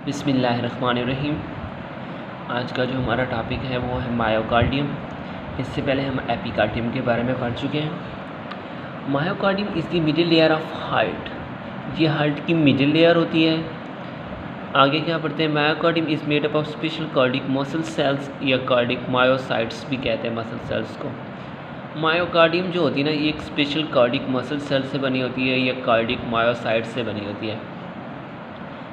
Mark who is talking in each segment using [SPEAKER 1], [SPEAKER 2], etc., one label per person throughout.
[SPEAKER 1] बिस्मिल्लाहिर्रहमानिर्रहीम। आज का जो हमारा टॉपिक है वो है मायोकार्डियम। इससे पहले हम एपिकार्डियम के बारे में पढ़ चुके हैं। Myocardium is the middle layer of heart. ये हार्ट की मिडिल लेयर होती है। आगे क्या पढ़ते हैं, myocardium is made up of special cardiac muscle cells या कार्डिक मायोसाइट्स भी कहते हैं मसल सेल्स को। मायोकार्डियम जो होती है ना, ये एक स्पेशल कार्डिक मसल सेल से बनी होती है या कार्डिक मायोसाइट से बनी होती है।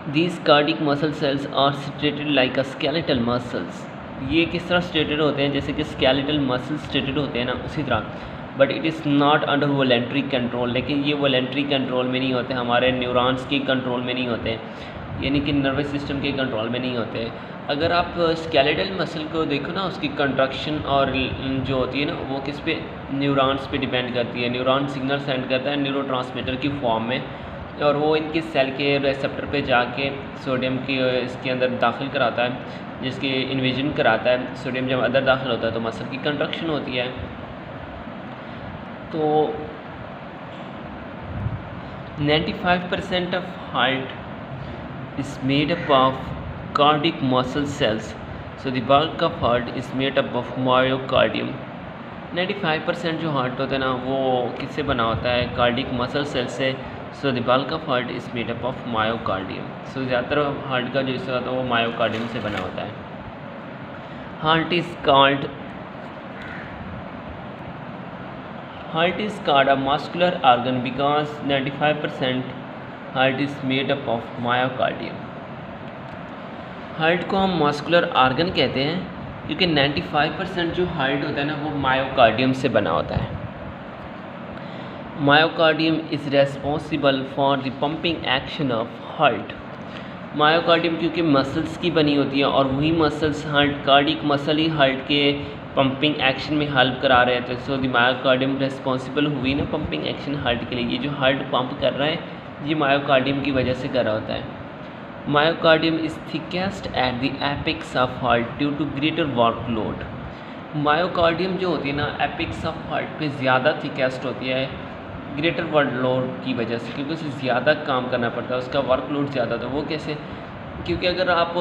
[SPEAKER 1] These cardiac muscle cells are situated like a skeletal muscles। ये किस तरह स्टेटेड होते हैं, जैसे कि स्केलेटल मसल स्टेटेड होते हैं ना, उसी तरह। But it is not under voluntary control. लेकिन ये वॉलेंट्री कंट्रोल में नहीं होते, हमारे न्यूरॉन्स के कंट्रोल में नहीं होते, यानी कि नर्वस सिस्टम के कंट्रोल में नहीं होते। अगर आप स्केलेटल मसल को देखो ना, उसकी कंट्रक्शन और जो होती है ना, वो किस पे, न्यूरॉन्स पे डिपेंड करती है। न्यूरॉन सिग्नल सेंड करता है न्यूरोट्रांसमीटर की फॉर्म में, और वो इनके सेल के रिसेप्टर पे जाके सोडियम की इसके अंदर दाखिल कराता है, जिसकी इन्वेजन कराता है। सोडियम जब अंदर दाखिल होता है तो मसल की कंट्रक्शन होती है। तो 95% of heart is made up of cardiac muscle cells, so the bulk of heart is made up of myocardium. 95% जो हार्ट होता है ना, वो किससे बना होता है, कार्डिक मसल सेल से। So the bulk of heart is made up of myocardium. So ज़्यादातर हार्ट का जो हिस्सा होता है वो मायोकार्डियम से बना होता है। Heart is called a muscular organ because 95% heart is made up of myocardium. Heart को हम मस्कुलर ऑर्गन कहते हैं क्योंकि 95% जो हार्ट होता है ना, वो मायोकार्डियम से बना होता है। Myocardium is responsible for the pumping action of heart. Myocardium क्योंकि मसल्स की बनी होती है, और वही मसल्स हार्ट, कार्डिक मसल ही हार्ट के पंपिंग एक्शन में हेल्प करा रहे थे। सो द मायोकार्डियम रेस्पॉन्सिबल हुई ना पंपिंग एक्शन हार्ट के लिए। ये जो हार्ट पंप कर रहा है, ये मायोकार्डियम की वजह से कर रहा होता है। Myocardium is thickest at the apex of heart due to greater workload. Myocardium जो होती है ना, एपिक्स ऑफ हार्ट पे ज़्यादा थिकेस्ट होती है ग्रेटर वर्कलोड की वजह से, क्योंकि उसे ज़्यादा काम करना पड़ता है, उसका वर्कलोड ज़्यादा था। वो कैसे, क्योंकि अगर आप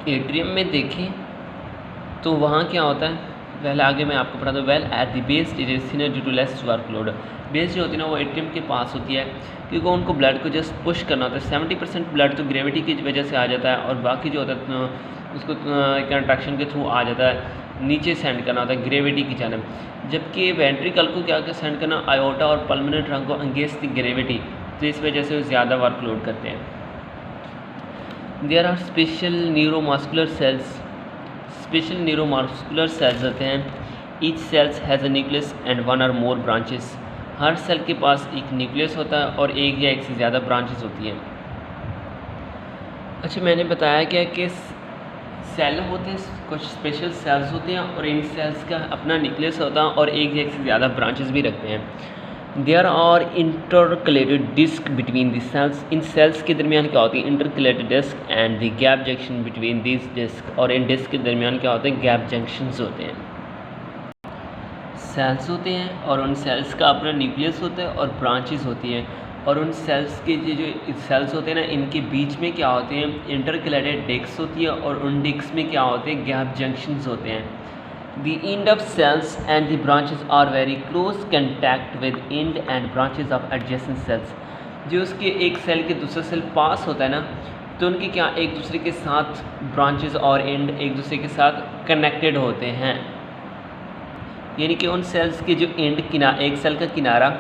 [SPEAKER 1] एट्रियम में देखें तो वहाँ क्या होता है, पहले आगे मैं आपको पढ़ा दूँ। Well at the base it is thinner due to less workload. Base जो होती है ना, वो एट्रियम के पास होती है, क्योंकि उनको ब्लड को जस्ट पुश करना होता है। 70% ब्लड तो ग्रेविटी की वजह से आ जाता है, और बाकी जो होता है उसको कंट्रैक्शन के थ्रू आ जाता है, नीचे सेंड करना होता है ग्रेविटी की जानब। जबकि वेंट्रिकल को क्या सेंड करना, आयोटा और पल्मोनरी ट्रंक को अगेंस्ट द ग्रेविटी, तो इस वजह से वो ज़्यादा वर्कलोड करते हैं। There are special neuromuscular cells होते हैं। Each cells has a nucleus and one or more branches. Her cell के पास एक न्यूक्लियस होता है और एक या एक से ज़्यादा ब्रांचेस होती हैं। अच्छा, मैंने बताया क्या कि सेल होते हैं, कुछ स्पेशल सेल्स होते हैं, और इन सेल्स का अपना न्यूक्लियस होता है और एक या एक से ज़्यादा ब्रांचेस भी रखते हैं। There are intercalated disc between the cells. इन सेल्स के दरमियान क्या होती है, intercalated disc and the gap junction between this disc. और इन डिस्क के दरमियान क्या होते हैं, गैप जंक्शंस होते हैं। सेल्स होते हैं और उन सेल्स का अपना न्यूक्लियस होता है और ब्रांचेस होती हैं, और उन सेल्स के जो सेल्स होते हैं ना, इनके बीच में क्या होते हैं, इंटरकलेटेड डिस्क होती है, और उन डिस्क में क्या होते हैं, गैप जंक्शंस होते हैं। The end of cells and the branches are very close contact with end and branches of adjacent cells। जो उसके एक सेल के दूसरे सेल पास होता है ना, तो उनके क्या एक दूसरे के साथ ब्रांचेस और एंड एक दूसरे के साथ कनेक्टेड होते हैं। यानी कि उन सेल्स के जो एंड एक सेल का किनारा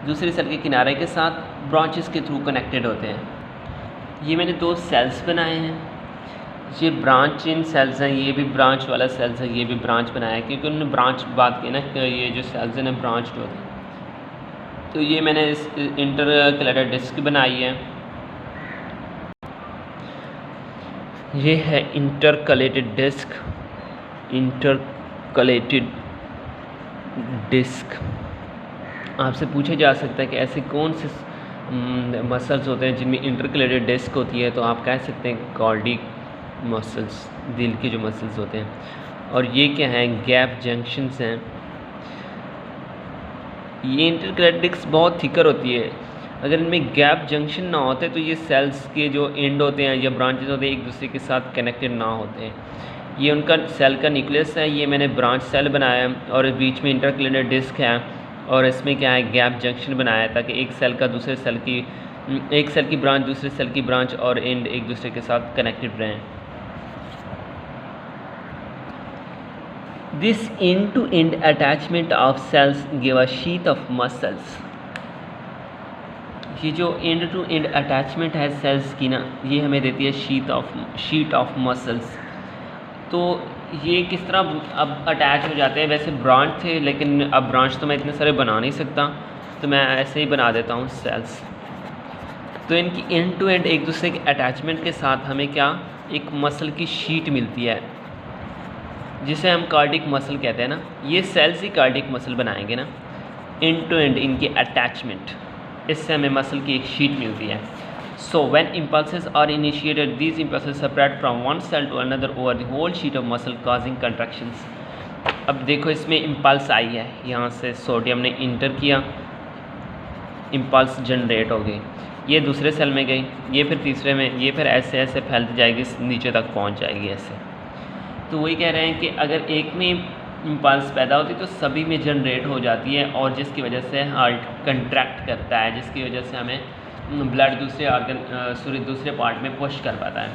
[SPEAKER 1] दूसरे सेल के किनारे के साथ ब्रांचेस के थ्रू कनेक्टेड होते हैं। ये मैंने दो सेल्स बनाए हैं। ये ब्रांच इन सेल्स हैं, ये भी ब्रांच वाला सेल्स है, ये भी ब्रांच बनाया है, क्योंकि उन्होंने ब्रांच बात की ना कि ये जो सेल्स हैं ना ब्रांच होते हैं। तो ये मैंने इस इंटरकलेटेड डिस्क बनाई है। ये है इंटरकलेटेड डिस्क। आपसे पूछा जा सकता है कि ऐसे कौन से मसल्स होते हैं जिनमें इंटरकलेटेड डिस्क होती है, तो आप कह सकते हैं कार्डिक मसल्स, दिल के जो मसल्स होते हैं। और ये क्या हैं, गैप जंक्शंस हैं। ये इंटरकलेटेड डिस्क बहुत थिकर होती है, अगर इनमें गैप जंक्शन ना होते तो ये सेल्स के जो एंड होते हैं या ब्रांचेज होते हैं एक दूसरे के साथ कनेक्टेड ना होते हैं। ये उनका सेल का न्यूक्लियस है, ये मैंने ब्रांच सेल बनाया है और बीच में इंटरक्लिनर डिस्क है और इसमें क्या है गैप जंक्शन बनाया है ताकि एक सेल की ब्रांच दूसरे सेल की ब्रांच और एंड एक दूसरे के साथ कनेक्टेड रहें। This end to end attachment of cells give a sheet of muscles. ये जो एंड टू एंड अटैचमेंट है सेल्स की ना, ये हमें देती है शीट ऑफ मसल्स। तो ये किस तरह अब अटैच हो जाते हैं, वैसे ब्रांच थे लेकिन अब ब्रांच तो मैं इतने सारे बना नहीं सकता, तो मैं ऐसे ही बना देता हूँ सेल्स। तो इनकी एंड टू एंड एक दूसरे के अटैचमेंट के साथ हमें क्या एक मसल की शीट मिलती है जिसे हम कार्डिक मसल कहते हैं ना। ये सेल्स ही कार्डिक मसल बनाएंगे ना, एंड टू एंड इनकी अटैचमेंट, इससे हमें मसल की एक शीट मिलती है। So when impulses are initiated, these impulses separate from one cell to another over the whole sheet of muscle causing contractions। अब देखो इसमें इम्पल्स आई है, यहाँ से सोडियम ने इंटर किया, इम्पल्स जनरेट हो गई, ये दूसरे सेल में गई, ये फिर तीसरे में, ये फिर ऐसे ऐसे फैलती जाएगी, नीचे तक पहुँच जाएगी ऐसे। तो वही कह रहे हैं कि अगर एक में इम्पल्स पैदा होती तो सभी में जनरेट हो जाती है और जिसकी वजह से हार्ट कंट्रैक्ट करता है, जिसकी वजह से हमें ब्लड दूसरे पार्ट में पुश कर पाता है।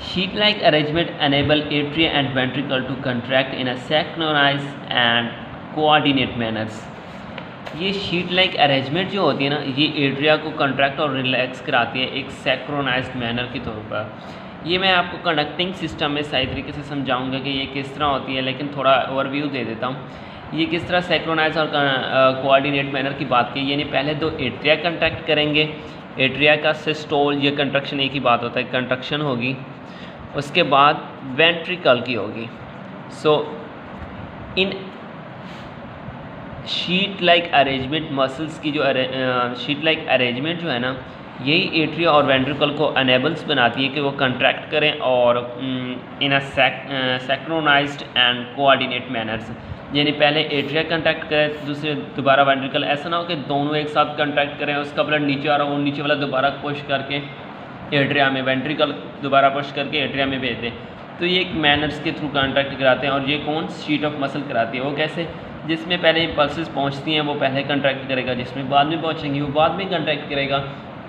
[SPEAKER 1] Sheet like arrangement enable atria and ventricle to contract in a synchronized and coordinate manners. ये शीट लाइक अरेंजमेंट जो होती है ना, ये एट्रिया को कंट्रैक्ट और रिलैक्स कराती है एक सिंक्रोनाइज्ड मैनर के तौर पर। ये मैं आपको कंडक्टिंग सिस्टम में सही तरीके से समझाऊंगा कि ये किस तरह होती है, लेकिन थोड़ा ओवरव्यू दे देता हूँ। ये किस तरह सिंक्रोनाइज और कोऑर्डिनेट मैनर की बात की, यानी पहले दो एट्रिया कंट्रैक्ट करेंगे, एट्रिया का सिस्टोल या कंट्रक्शन एक ही बात होता है, कंट्रक्शन होगी, उसके बाद वेंट्रिकल की होगी। सो इन शीट लाइक अरेंजमेंट मसल्स की जो शीट लाइक अरेंजमेंट जो है ना, यही एट्रिया और वेंट्रिकल को अनेबल्स बनाती है कि वो कंट्रैक्ट करें और इन a synchronized and coordinate manners, यानी पहले एट्रिया कंट्रैक्ट करें दूसरे दोबारा वेंट्रिकल। ऐसा ना हो कि दोनों एक साथ कंट्रैक्ट करें, उसका ब्लड नीचे आ रहा हो, नीचे वाला दोबारा पुश करके एट्रिया में, वेंट्रिकल दोबारा पुश करके एट्रिया में भेज दें। तो ये एक मैनर्स के थ्रू कंट्रैक्ट कराते हैं। और ये कौन शीट ऑफ मसल कराती है, वो कैसे, जिसमें पहले इम्पल्सेस पहुँचती हैं वो पहले कंट्रैक्ट करेगा, जिसमें बाद में पहुँचेंगी वो बाद में कंट्रैक्ट करेगा।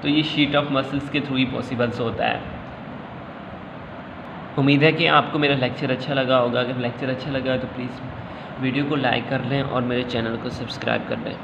[SPEAKER 1] तो ये शीट ऑफ मसल्स के थ्रू ही पॉसिबल्स होता है। उम्मीद है कि आपको मेरा लेक्चर अच्छा लगा होगा। अगर लेक्चर अच्छा लगा है तो प्लीज़ वीडियो को लाइक कर लें और मेरे चैनल को सब्सक्राइब कर लें।